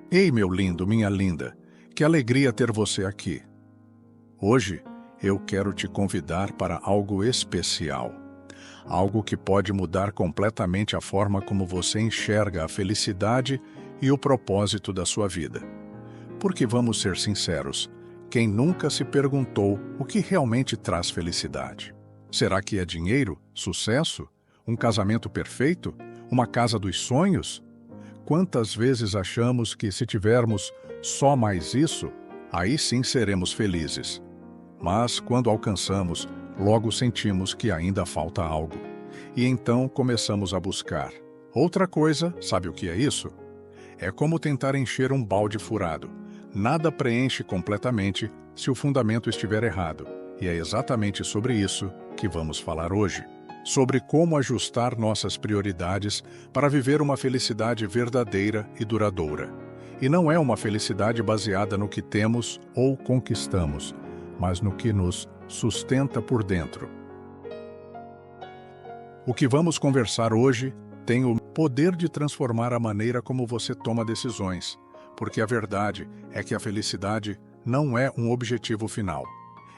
Ei, meu lindo, minha linda, que alegria ter você aqui. Hoje eu quero te convidar para algo especial. Algo que pode mudar completamente a forma como você enxerga a felicidade e o propósito da sua vida. Porque vamos ser sinceros, quem nunca se perguntou o que realmente traz felicidade? Será que é dinheiro, sucesso, um casamento perfeito, uma casa dos sonhos? Quantas vezes achamos que se tivermos só mais isso, aí sim seremos felizes. Mas quando alcançamos, logo sentimos que ainda falta algo. E então começamos a buscar. Outra coisa, sabe o que é isso? É como tentar encher um balde furado. Nada preenche completamente se o fundamento estiver errado. E é exatamente sobre isso que vamos falar hoje. Sobre como ajustar nossas prioridades para viver uma felicidade verdadeira e duradoura. E não é uma felicidade baseada no que temos ou conquistamos, mas no que nos sustenta por dentro. O que vamos conversar hoje tem o poder de transformar a maneira como você toma decisões, porque a verdade é que a felicidade não é um objetivo final.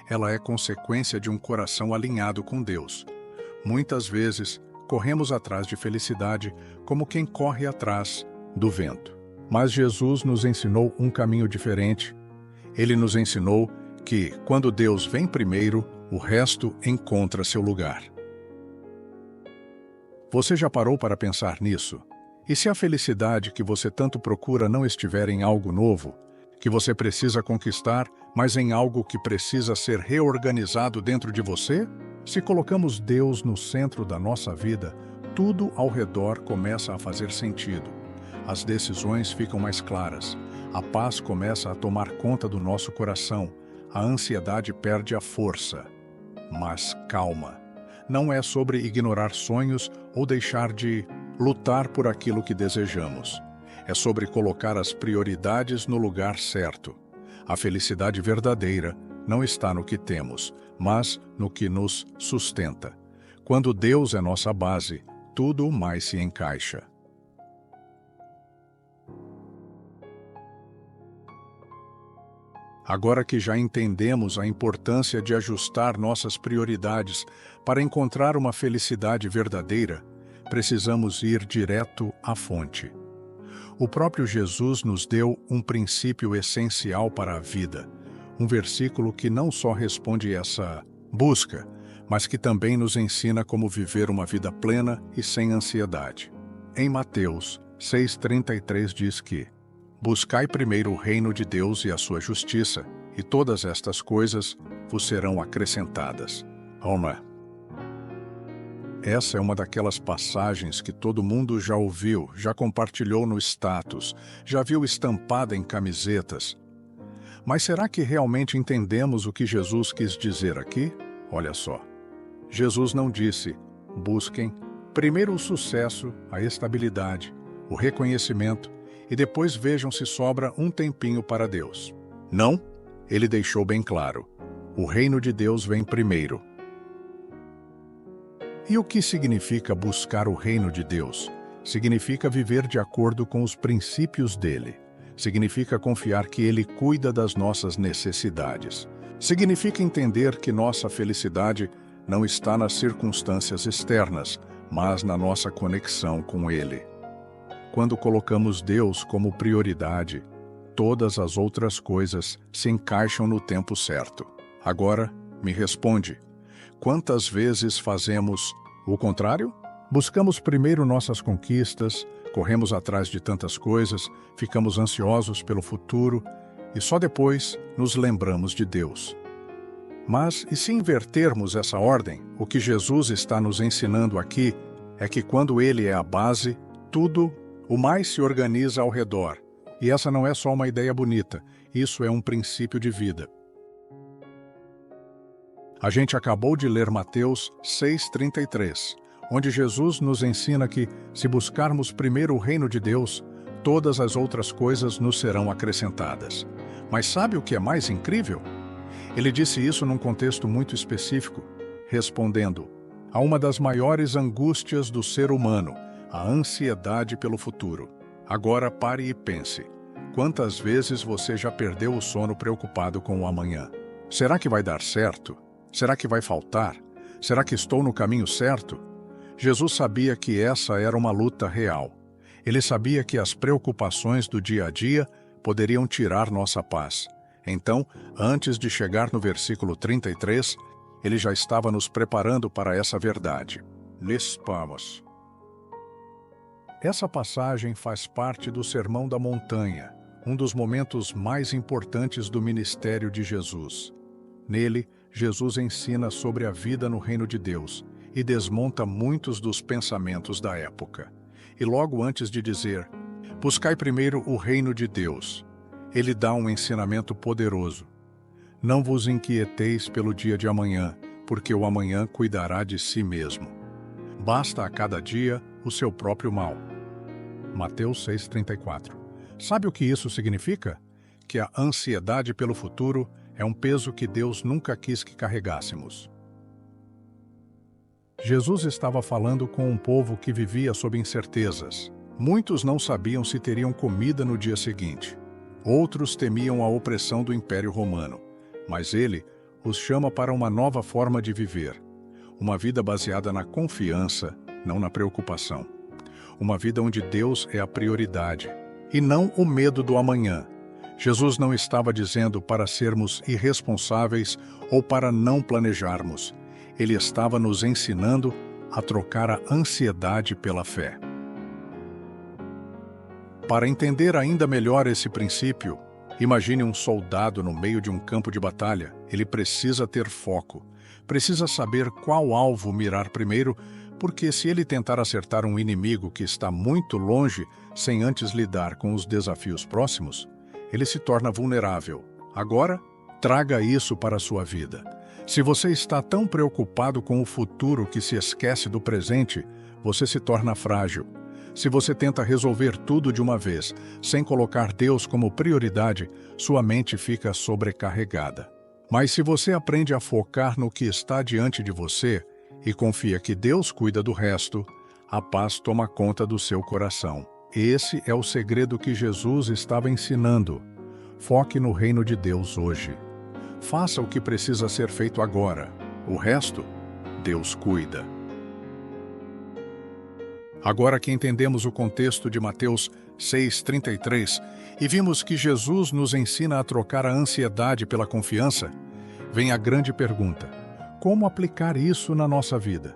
Ela é consequência de um coração alinhado com Deus. Muitas vezes, corremos atrás de felicidade como quem corre atrás do vento. Mas Jesus nos ensinou um caminho diferente. Ele nos ensinou que, quando Deus vem primeiro, o resto encontra seu lugar. Você já parou para pensar nisso? E se a felicidade que você tanto procura não estiver em algo novo, que você precisa conquistar, mas em algo que precisa ser reorganizado dentro de você? Se colocamos Deus no centro da nossa vida, tudo ao redor começa a fazer sentido. As decisões ficam mais claras, a paz começa a tomar conta do nosso coração, a ansiedade perde a força. Mas calma, não é sobre ignorar sonhos ou deixar de lutar por aquilo que desejamos. É sobre colocar as prioridades no lugar certo. A felicidade verdadeira não está no que temos, mas no que nos sustenta. Quando Deus é nossa base, tudo mais se encaixa. Agora que já entendemos a importância de ajustar nossas prioridades para encontrar uma felicidade verdadeira, precisamos ir direto à fonte. O próprio Jesus nos deu um princípio essencial para a vida, um versículo que não só responde essa busca, mas que também nos ensina como viver uma vida plena e sem ansiedade. Em Mateus 6,33 diz que: buscai primeiro o reino de Deus e a sua justiça, e todas estas coisas vos serão acrescentadas. Alma. Essa é uma daquelas passagens que todo mundo já ouviu, já compartilhou no status, já viu estampada em camisetas. Mas será que realmente entendemos o que Jesus quis dizer aqui? Olha só. Jesus não disse: busquem primeiro o sucesso, a estabilidade, o reconhecimento, e depois vejam se sobra um tempinho para Deus. Não, ele deixou bem claro: o reino de Deus vem primeiro. E o que significa buscar o reino de Deus? Significa viver de acordo com os princípios dele. Significa confiar que ele cuida das nossas necessidades. Significa entender que nossa felicidade não está nas circunstâncias externas, mas na nossa conexão com ele. Quando colocamos Deus como prioridade, todas as outras coisas se encaixam no tempo certo. Agora, me responde: quantas vezes fazemos o contrário? Buscamos primeiro nossas conquistas, corremos atrás de tantas coisas, ficamos ansiosos pelo futuro e só depois nos lembramos de Deus. Mas e se invertermos essa ordem? O que Jesus está nos ensinando aqui é que quando ele é a base, tudo o mais se organiza ao redor. E essa não é só uma ideia bonita, isso é um princípio de vida. A gente acabou de ler Mateus 6,33, onde Jesus nos ensina que, se buscarmos primeiro o reino de Deus, todas as outras coisas nos serão acrescentadas. Mas sabe o que é mais incrível? Ele disse isso num contexto muito específico, respondendo a uma das maiores angústias do ser humano, a ansiedade pelo futuro. Agora pare e pense. Quantas vezes você já perdeu o sono preocupado com o amanhã? Será que vai dar certo? Será que vai faltar? Será que estou no caminho certo? Jesus sabia que essa era uma luta real. Ele sabia que as preocupações do dia a dia poderiam tirar nossa paz. Então, antes de chegar no versículo 33, ele já estava nos preparando para essa verdade. Lespamos. Essa passagem faz parte do Sermão da Montanha, um dos momentos mais importantes do ministério de Jesus. Nele, Jesus ensina sobre a vida no reino de Deus e desmonta muitos dos pensamentos da época. E logo antes de dizer, buscai primeiro o reino de Deus, ele dá um ensinamento poderoso. Não vos inquieteis pelo dia de amanhã, porque o amanhã cuidará de si mesmo. Basta a cada dia o seu próprio mal. Mateus 6,34. Sabe o que isso significa? Que a ansiedade pelo futuro é um peso que Deus nunca quis que carregássemos. Jesus estava falando com um povo que vivia sob incertezas. Muitos não sabiam se teriam comida no dia seguinte. Outros temiam a opressão do Império Romano. Mas ele os chama para uma nova forma de viver. Uma vida baseada na confiança, não na preocupação. Uma vida onde Deus é a prioridade, e não o medo do amanhã. Jesus não estava dizendo para sermos irresponsáveis ou para não planejarmos. Ele estava nos ensinando a trocar a ansiedade pela fé. Para entender ainda melhor esse princípio, imagine um soldado no meio de um campo de batalha. Ele precisa ter foco, precisa saber qual alvo mirar primeiro, porque se ele tentar acertar um inimigo que está muito longe, sem antes lidar com os desafios próximos, ele se torna vulnerável. Agora, traga isso para a sua vida. Se você está tão preocupado com o futuro que se esquece do presente, você se torna frágil. Se você tenta resolver tudo de uma vez, sem colocar Deus como prioridade, sua mente fica sobrecarregada. Mas se você aprende a focar no que está diante de você e confia que Deus cuida do resto, a paz toma conta do seu coração. Esse é o segredo que Jesus estava ensinando. Foque no reino de Deus hoje. Faça o que precisa ser feito agora. O resto, Deus cuida. Agora que entendemos o contexto de Mateus 6,33 e vimos que Jesus nos ensina a trocar a ansiedade pela confiança, vem a grande pergunta: como aplicar isso na nossa vida?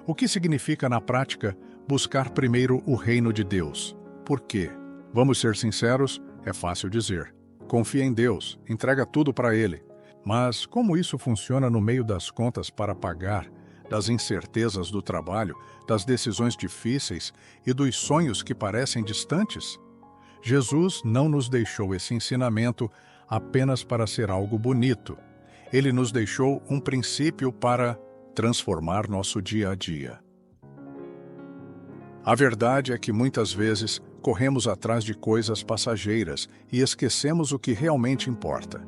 O que significa, na prática, buscar primeiro o reino de Deus? Por quê? Vamos ser sinceros, é fácil dizer. Confia em Deus, entrega tudo para Ele. Mas como isso funciona no meio das contas para pagar, das incertezas do trabalho, das decisões difíceis e dos sonhos que parecem distantes? Jesus não nos deixou esse ensinamento apenas para ser algo bonito. Ele nos deixou um princípio para transformar nosso dia a dia. A verdade é que muitas vezes corremos atrás de coisas passageiras e esquecemos o que realmente importa.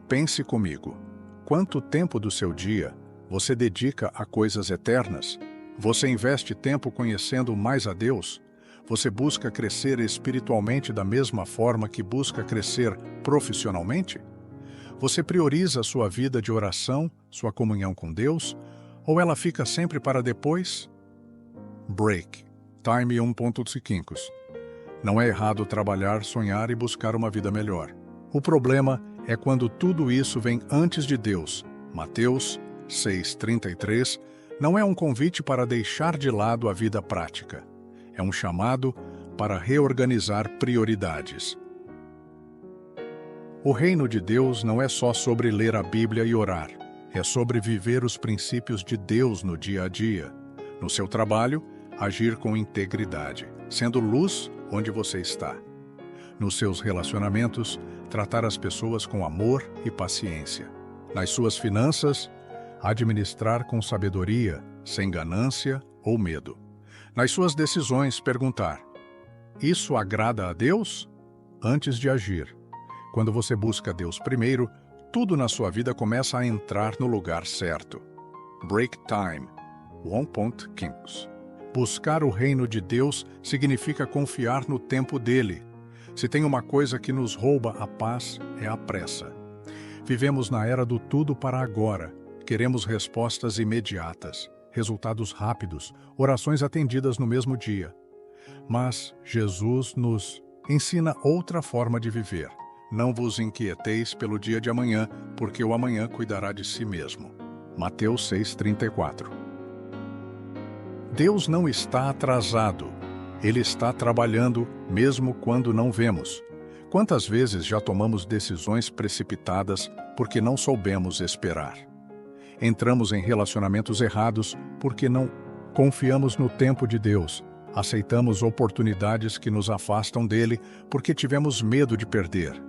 Pense comigo. Quanto tempo do seu dia você dedica a coisas eternas? Você investe tempo conhecendo mais a Deus? Você busca crescer espiritualmente da mesma forma que busca crescer profissionalmente? Você prioriza sua vida de oração, sua comunhão com Deus? Ou ela fica sempre para depois? Break. Time 1.5. Não é errado trabalhar, sonhar e buscar uma vida melhor. O problema é quando tudo isso vem antes de Deus. Mateus 6,33 não é um convite para deixar de lado a vida prática. É um chamado para reorganizar prioridades. O reino de Deus não é só sobre ler a Bíblia e orar. É sobre viver os princípios de Deus no dia a dia. No seu trabalho, agir com integridade, sendo luz onde você está. Nos seus relacionamentos, tratar as pessoas com amor e paciência. Nas suas finanças, administrar com sabedoria, sem ganância ou medo. Nas suas decisões, perguntar: isso agrada a Deus? Antes de agir. Quando você busca Deus primeiro, tudo na sua vida começa a entrar no lugar certo. Break time. 1.5. Buscar o reino de Deus significa confiar no tempo dele. Se tem uma coisa que nos rouba a paz, é a pressa. Vivemos na era do tudo para agora. Queremos respostas imediatas, resultados rápidos, orações atendidas no mesmo dia. Mas Jesus nos ensina outra forma de viver. Não vos inquieteis pelo dia de amanhã, porque o amanhã cuidará de si mesmo. Mateus 6,34. Deus não está atrasado. Ele está trabalhando, mesmo quando não vemos. Quantas vezes já tomamos decisões precipitadas porque não soubemos esperar? Entramos em relacionamentos errados porque não confiamos no tempo de Deus. Aceitamos oportunidades que nos afastam dele porque tivemos medo de perder.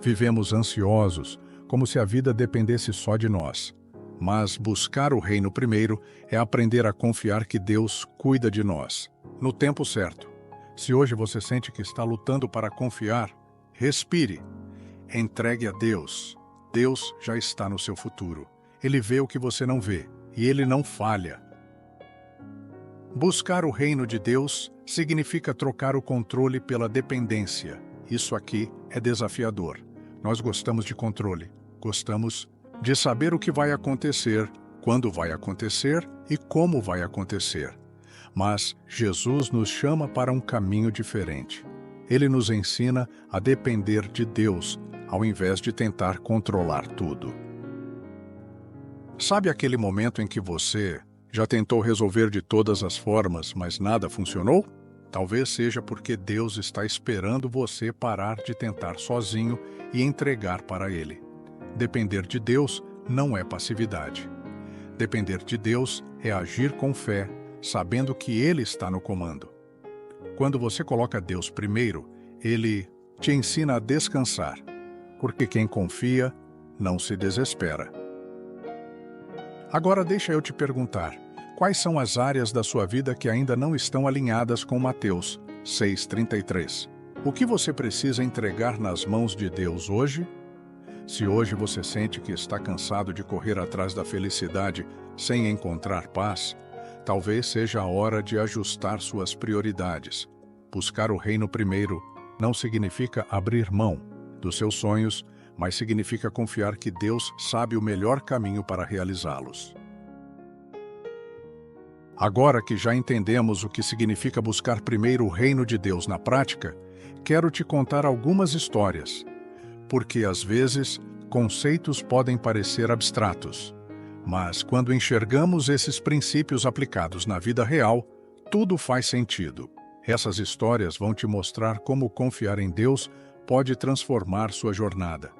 Vivemos ansiosos, como se a vida dependesse só de nós. Mas buscar o reino primeiro é aprender a confiar que Deus cuida de nós, no tempo certo. Se hoje você sente que está lutando para confiar, respire. Entregue a Deus. Deus já está no seu futuro. Ele vê o que você não vê, e ele não falha. Buscar o reino de Deus significa trocar o controle pela dependência. Isso aqui é desafiador. Nós gostamos de controle. Gostamos de saber o que vai acontecer, quando vai acontecer e como vai acontecer. Mas Jesus nos chama para um caminho diferente. Ele nos ensina a depender de Deus, ao invés de tentar controlar tudo. Sabe aquele momento em que você já tentou resolver de todas as formas, mas nada funcionou? Talvez seja porque Deus está esperando você parar de tentar sozinho e entregar para Ele. Depender de Deus não é passividade. Depender de Deus é agir com fé, sabendo que Ele está no comando. Quando você coloca Deus primeiro, Ele te ensina a descansar, porque quem confia não se desespera. Agora deixa eu te perguntar, quais são as áreas da sua vida que ainda não estão alinhadas com Mateus 6,33? O que você precisa entregar nas mãos de Deus hoje? Se hoje você sente que está cansado de correr atrás da felicidade sem encontrar paz, talvez seja a hora de ajustar suas prioridades. Buscar o reino primeiro não significa abrir mão dos seus sonhos, mas significa confiar que Deus sabe o melhor caminho para realizá-los. Agora que já entendemos o que significa buscar primeiro o reino de Deus na prática, quero te contar algumas histórias. Porque, às vezes, conceitos podem parecer abstratos. Mas, quando enxergamos esses princípios aplicados na vida real, tudo faz sentido. Essas histórias vão te mostrar como confiar em Deus pode transformar sua jornada.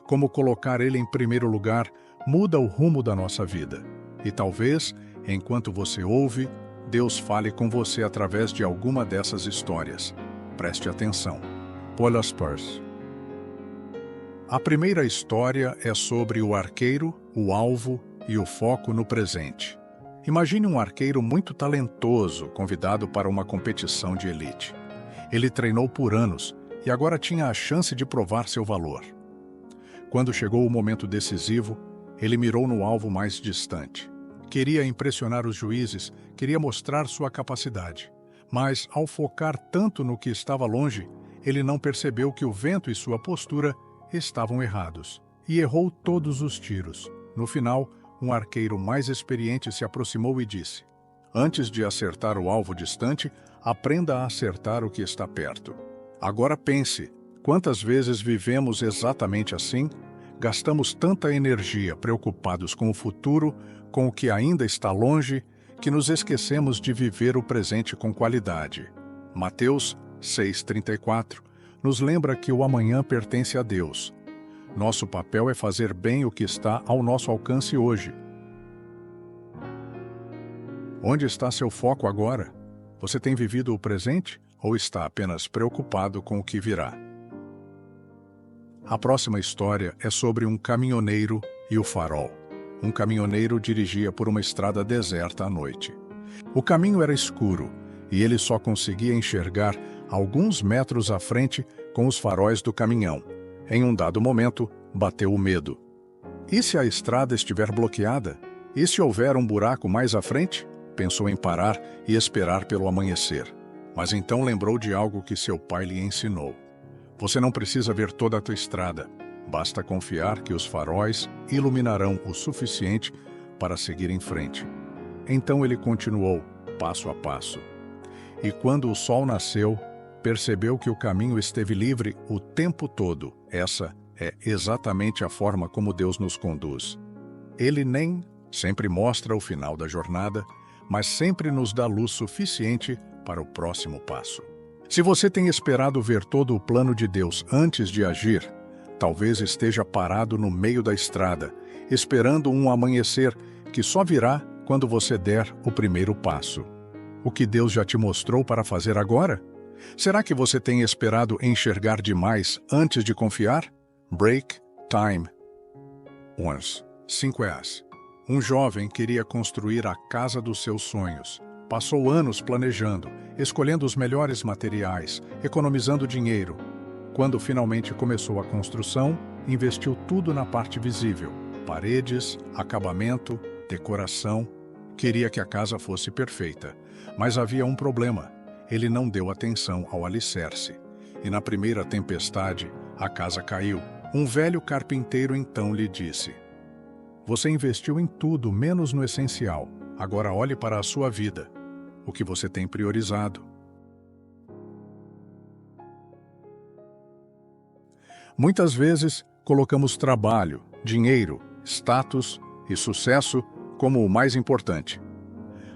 Como colocar Ele em primeiro lugar muda o rumo da nossa vida. E talvez, enquanto você ouve, Deus fale com você através de alguma dessas histórias. Preste atenção. Paul Spurs. A primeira história é sobre o arqueiro, o alvo e o foco no presente. Imagine um arqueiro muito talentoso convidado para uma competição de elite. Ele treinou por anos e agora tinha a chance de provar seu valor. Quando chegou o momento decisivo, ele mirou no alvo mais distante. Queria impressionar os juízes, queria mostrar sua capacidade. Mas, ao focar tanto no que estava longe, ele não percebeu que o vento e sua postura estavam errados, e errou todos os tiros. No final, um arqueiro mais experiente se aproximou e disse: "Antes de acertar o alvo distante, aprenda a acertar o que está perto." Agora pense, quantas vezes vivemos exatamente assim? Gastamos tanta energia preocupados com o futuro, com o que ainda está longe, que nos esquecemos de viver o presente com qualidade. Mateus 6,34 nos lembra que o amanhã pertence a Deus. Nosso papel é fazer bem o que está ao nosso alcance hoje. Onde está seu foco agora? Você tem vivido o presente ou está apenas preocupado com o que virá? A próxima história é sobre um caminhoneiro e o farol. Um caminhoneiro dirigia por uma estrada deserta à noite. O caminho era escuro e ele só conseguia enxergar alguns metros à frente com os faróis do caminhão. Em um dado momento, bateu o medo. E se a estrada estiver bloqueada? E se houver um buraco mais à frente? Pensou em parar e esperar pelo amanhecer. Mas então lembrou de algo que seu pai lhe ensinou. Você não precisa ver toda a tua estrada. Basta confiar que os faróis iluminarão o suficiente para seguir em frente. Então ele continuou, passo a passo. E quando o sol nasceu, percebeu que o caminho esteve livre o tempo todo. Essa é exatamente a forma como Deus nos conduz. Ele nem sempre mostra o final da jornada, mas sempre nos dá luz suficiente para o próximo passo. Se você tem esperado ver todo o plano de Deus antes de agir, talvez esteja parado no meio da estrada, esperando um amanhecer que só virá quando você der o primeiro passo. O que Deus já te mostrou para fazer agora? Será que você tem esperado enxergar demais antes de confiar? Break time. 5S. Um jovem queria construir a casa dos seus sonhos. Passou anos planejando, escolhendo os melhores materiais, economizando dinheiro. Quando finalmente começou a construção, investiu tudo na parte visível: paredes, acabamento, decoração. Queria que a casa fosse perfeita, mas havia um problema. Ele não deu atenção ao alicerce. E na primeira tempestade, a casa caiu. Um velho carpinteiro então lhe disse: "Você investiu em tudo menos no essencial. Agora olhe para a sua vida. O que você tem priorizado?" Muitas vezes, colocamos trabalho, dinheiro, status e sucesso como o mais importante.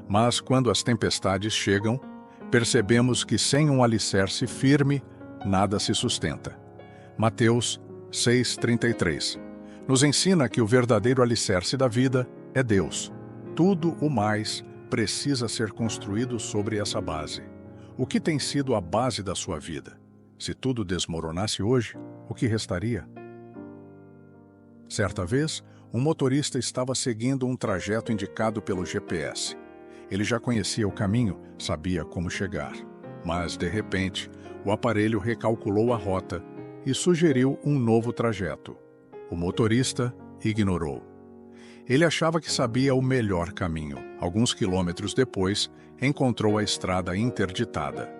Mas quando as tempestades chegam, percebemos que sem um alicerce firme, nada se sustenta. Mateus 6,33 nos ensina que o verdadeiro alicerce da vida é Deus. Tudo o mais precisa ser construído sobre essa base. O que tem sido a base da sua vida? Se tudo desmoronasse hoje, o que restaria? Certa vez, um motorista estava seguindo um trajeto indicado pelo GPS. Ele já conhecia o caminho, sabia como chegar. Mas, de repente, o aparelho recalculou a rota e sugeriu um novo trajeto. O motorista ignorou. Ele achava que sabia o melhor caminho. Alguns quilômetros depois, encontrou a estrada interditada.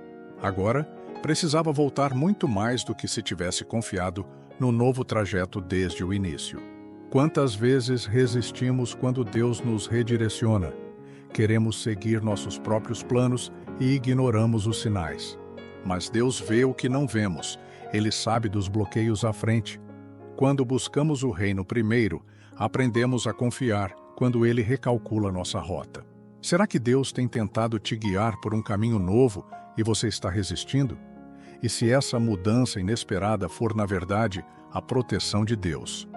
Agora, precisava voltar muito mais do que se tivesse confiado no novo trajeto desde o início. Quantas vezes resistimos quando Deus nos redireciona? Queremos seguir nossos próprios planos e ignoramos os sinais. Mas Deus vê o que não vemos. Ele sabe dos bloqueios à frente. Quando buscamos o reino primeiro, aprendemos a confiar quando ele recalcula nossa rota. Será que Deus tem tentado te guiar por um caminho novo e você está resistindo? E se essa mudança inesperada for, na verdade, a proteção de Deus?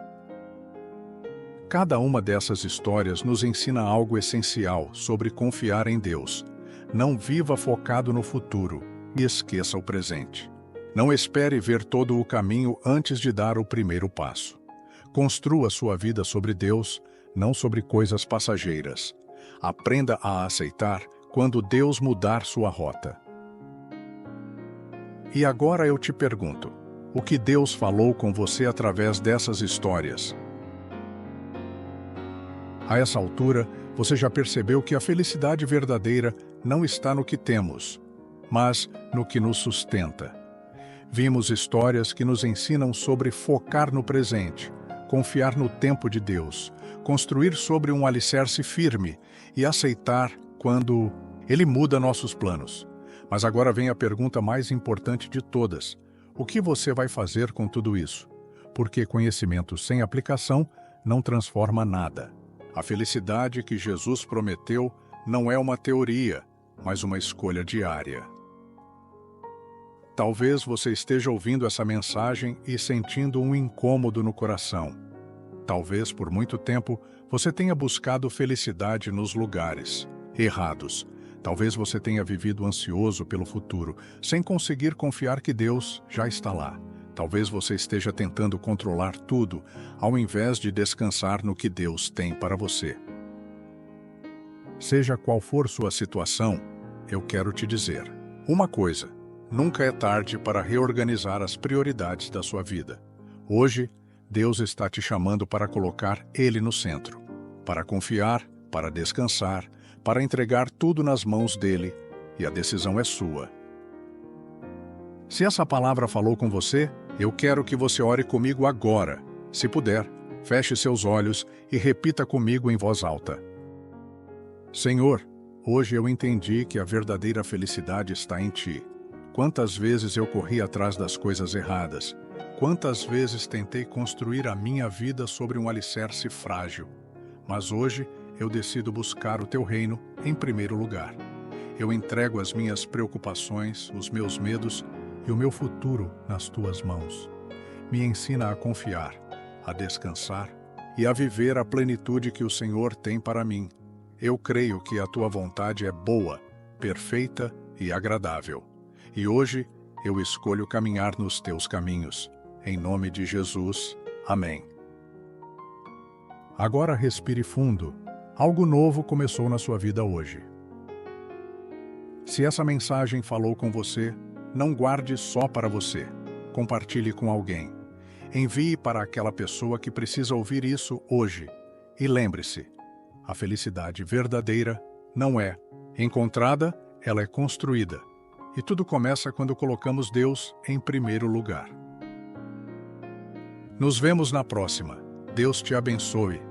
Cada uma dessas histórias nos ensina algo essencial sobre confiar em Deus. Não viva focado no futuro e esqueça o presente. Não espere ver todo o caminho antes de dar o primeiro passo. Construa sua vida sobre Deus, não sobre coisas passageiras. Aprenda a aceitar quando Deus mudar sua rota. E agora eu te pergunto, o que Deus falou com você através dessas histórias? A essa altura, você já percebeu que a felicidade verdadeira não está no que temos, mas no que nos sustenta. Vimos histórias que nos ensinam sobre focar no presente, confiar no tempo de Deus, construir sobre um alicerce firme e aceitar quando Ele muda nossos planos. Mas agora vem a pergunta mais importante de todas: o que você vai fazer com tudo isso? Porque conhecimento sem aplicação não transforma nada. A felicidade que Jesus prometeu não é uma teoria, mas uma escolha diária. Talvez você esteja ouvindo essa mensagem e sentindo um incômodo no coração. Talvez por muito tempo você tenha buscado felicidade nos lugares errados. Talvez você tenha vivido ansioso pelo futuro, sem conseguir confiar que Deus já está lá. Talvez você esteja tentando controlar tudo, ao invés de descansar no que Deus tem para você. Seja qual for sua situação, eu quero te dizer uma coisa: nunca é tarde para reorganizar as prioridades da sua vida. Hoje, Deus está te chamando para colocar Ele no centro, para confiar, para descansar, para entregar tudo nas mãos dele, e a decisão é sua. Se essa palavra falou com você, eu quero que você ore comigo agora. Se puder, feche seus olhos e repita comigo em voz alta. Senhor, hoje eu entendi que a verdadeira felicidade está em Ti. Quantas vezes eu corri atrás das coisas erradas? Quantas vezes tentei construir a minha vida sobre um alicerce frágil? Mas hoje eu decido buscar o Teu reino em primeiro lugar. Eu entrego as minhas preocupações, os meus medos e o meu futuro nas Tuas mãos. Me ensina a confiar, a descansar e a viver a plenitude que o Senhor tem para mim. Eu creio que a Tua vontade é boa, perfeita e agradável. E hoje eu escolho caminhar nos Teus caminhos. Em nome de Jesus. Amém. Agora respire fundo. Algo novo começou na sua vida hoje. Se essa mensagem falou com você, não guarde só para você. Compartilhe com alguém. Envie para aquela pessoa que precisa ouvir isso hoje. E lembre-se, a felicidade verdadeira não é encontrada, ela é construída. E tudo começa quando colocamos Deus em primeiro lugar. Nos vemos na próxima. Deus te abençoe.